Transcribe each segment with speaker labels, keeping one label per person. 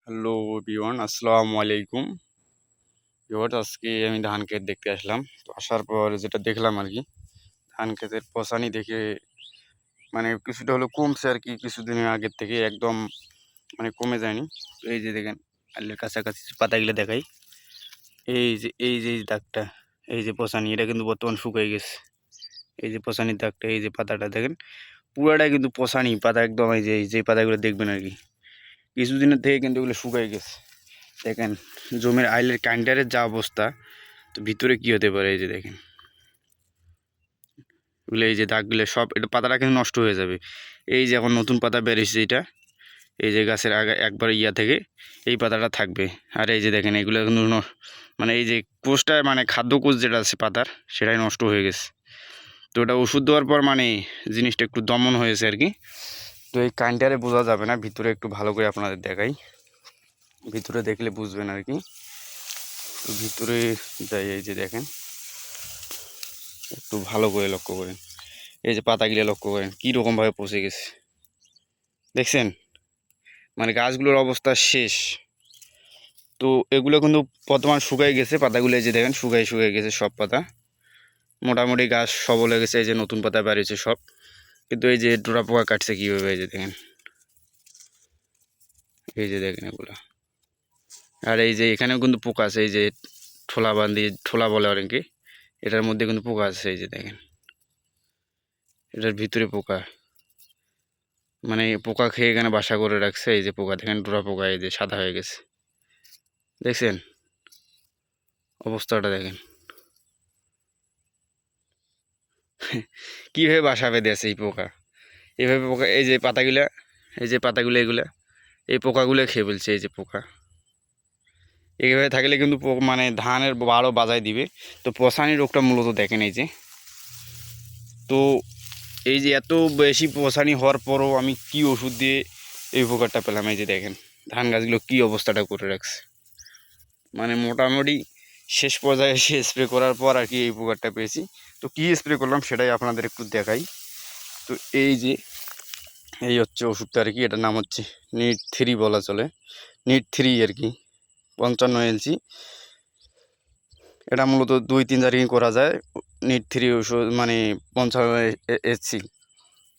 Speaker 1: Hello everyone, আসসালামু আলাইকুম। Viewers, আজকে আমি ধান ক্ষেত দেখতে আসলাম। তো আসার পর যেটা দেখলাম আর কি, ধান ক্ষেতের পসানি দেখে মানে কিছুটা হলেও কমছে আর কি। কিছুদিনের আগের থেকে একদম মানে কমে যায়নি। তো এই যে দেখেন, আলের কাছাকাছি পাতাগুলো দেখাই। এই যে দাগটা, এই যে পসানি, এটা কিন্তু বর্তমান শুকিয়ে গেছে। এই যে পসানির দাগটা, এই যে পাতাটা দেখেন, পুরাটাই কিন্তু পসানি পাতা একদম। এই যে পাতাগুলো দেখবেন আর কি, কিছুদিনের থেকে কিন্তু এগুলো শুকিয়ে গেছে। দেখেন জমির আইলের কাইন্ডারের যা অবস্থা, তো ভিতরে কি হতে পারে। এই যে দেখেন এগুলো, এই যে দাগগুলো সব, এটা পাতাটা কিন্তু নষ্ট হয়ে যাবে। এই যে এখন নতুন পাতা বেরিয়েছে, এটা এই যে গাছের আগে একবার থেকে এই পাতাটা থাকবে। আর এই যে দেখেন এগুলো কিন্তু মানে এই যে কোষটা, মানে খাদ্য কোষ যেটা আছে পাতার, সেটাই নষ্ট হয়ে গেছে। তো ওটা ওষুধ দেওয়ার পর মানে জিনিসটা একটু দমন হয়েছে আর কি। তো এই কাইন্ডারে বোঝা যাবে না, ভিতরে একটু ভালো করে আপনাদের দেখাই, ভিতরে দেখলে বুঝবেন আর কি। তো ভিতরে যাই, এই যে দেখেন, একটু ভালো করে লক্ষ্য করেন। এই যে পাতাগুলো লক্ষ্য করেন কীরকমভাবে পচে গেছে, দেখছেন? মানে গাছগুলোর অবস্থা শেষ। তো এগুলো কিন্তু বর্তমান শুকাই গেছে পাতাগুলো, এই যে দেখেন শুকাই গেছে সব পাতা, মোটামুটি গাছ সবল হয়ে গেছে। এই যে নতুন পাতা বেরিয়েছে সব। কিন্তু এই যে ডোরা পোকা কাটছে কীভাবে, এই যে দেখেন, এই যে দেখেন এগুলো। আর এই যে এখানেও কিন্তু পোকা আছে, এই যে ঠোলা বলে অনেকে, এটার মধ্যে কিন্তু পোকা আছে। এই যে দেখেন, এটার ভিতরে পোকা, মানে পোকা খেয়ে এখানে বাসা করে রাখছে। এই যে পোকা দেখেন, ডোরা পোকা, এই যে সাদা হয়ে গেছে, দেখছেন অবস্থাটা দেখেন কীভাবে বাসা বেঁধে আছে এই পোকা। এইভাবে পোকা, এই যে পাতাগুলা, এই যে পাতাগুলো, এগুলা এই পোকাগুলো খেয়ে ফেলছে। এই যে পোকা এইভাবে থাকলে কিন্তু মানে ধানের আরও বাজায় দিবে। তো পচানি রোগটা মূলত দেখেন, এই যে, তো এই যে এত বেশি পচানি হওয়ার পরও আমি কি ওষুধ দিয়ে এই উপকারটা পেলাম। এই যে দেখেন ধান গাছগুলো কী অবস্থাটা করে রাখছে, মানে মোটামুটি শেষ পর্যায়ে এসে স্প্রে করার পর আর কি এই উপকারটা পেয়েছি। তো কী স্প্রে করলাম সেটাই আপনাদের একটু দেখাই। তো এই যে এই হচ্ছে ওষুধটা আর কি, এটার নাম হচ্ছে নিট 3 বলা চলে, নিট 3 আর কি, 55 LC। এটা মূলত 2-3 জায়গায় করা যায়। নিট 3 ওষুধ মানে 55 SC,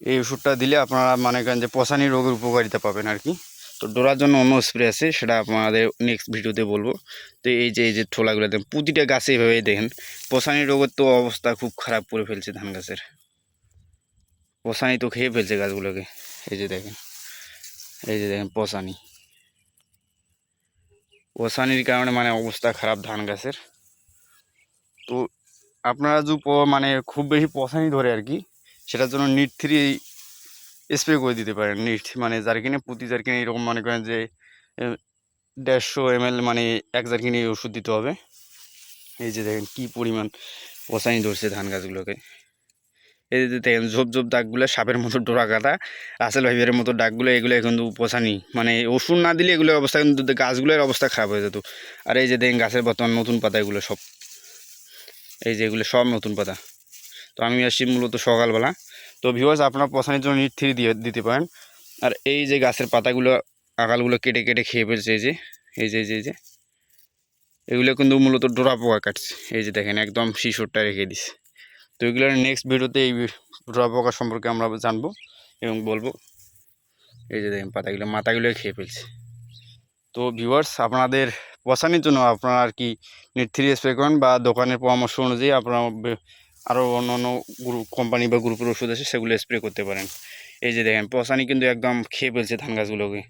Speaker 1: এই ওষুধটা দিলে আপনারা মনে করেন যে পচানি রোগের উপকারিতা পাবেন আর কি। তো ডোরার জন্য অন্য স্প্রে আছে, সেটা আপনাদের নেক্সট ভিডিওতে বলবো। তো এই যে ঠোলাগুলো দেখেন, প্রতিটা গাছে এভাবেই দেখেন পচানি রোগের তো অবস্থা খুব খারাপ করে ফেলছে ধান গাছের, পচানি তো খেয়ে ফেলছে গাছগুলোকে। এই যে দেখেন, এই যে দেখেন পচানির কারণে মানে অবস্থা খারাপ ধান গাছের। তো আপনারা যদি মানে খুব বেশি পচানি ধরে আর কি, সেটার জন্য নিট 3 স্প্রে করে দিতে পারেন। নিট মানে জারকিনে, প্রতি জারকিনে এরকম মনে করেন যে 150 ml মানে 1 জারকিনে ওষুধ দিতে হবে। এই যে দেখেন কি পরিমাণ পচানি ধরছে ধান গাছগুলোকে। এই যে দেখেন ঝোপ ঝোপ দাগগুলো, সাপের মতো ডোরা কাটা, রাসেল ভাইবের মতো দাগগুলো, এগুলো কিন্তু পচানি, মানে ওষুধ না দিলে এগুলোর অবস্থা কিন্তু গাছগুলোর অবস্থা খারাপ হয়ে যেত। আর এই যে দেখেন গাছের বর্তমান নতুন পাতা, এগুলো সব, এই যে এগুলো সব নতুন পাতা। তো আমি আসছি মূলত সকালবেলা। তো ভিউয়ার্স, আপনার পচানির জন্য নিট 3 দিতে পারেন। আর এই যে গাছের পাতাগুলো, আগালগুলো কেটে কেটে খেয়ে ফেলছে, এই যে এগুলো কিন্তু মূলত ডোরা পোকা কাটছে। এই যে দেখেন একদম শিশরটা রেখে দিছে। তো এগুলোর নেক্সট ভিডিওতে এই ডোরা পোকা সম্পর্কে আমরা জানবো এবং বলবো। এই যে দেখেন মাথাগুলো খেয়ে ফেলছে। তো ভিউয়ার্স, আপনাদের পচানির জন্য আপনারা আর কি নিট 3 স্প্রে করেন, বা দোকানের পরামর্শ অনুযায়ী আপনারা আরও অন্য অন্য কোম্পানি বা গ্রুপের ওষুধ আছে, সেগুলো স্প্রে করতে পারেন। এই যে দেখেন পচানি কিন্তু একদম খেয়ে ফেলছে ধান গাছগুলোকে।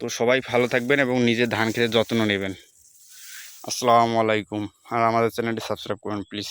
Speaker 1: তো সবাই ভালো থাকবেন এবং নিজের ধান ক্ষেতের যত্ন নেবেন। আসসালামু আলাইকুম। আর আমাদের চ্যানেলটি সাবস্ক্রাইব করুন প্লিজ।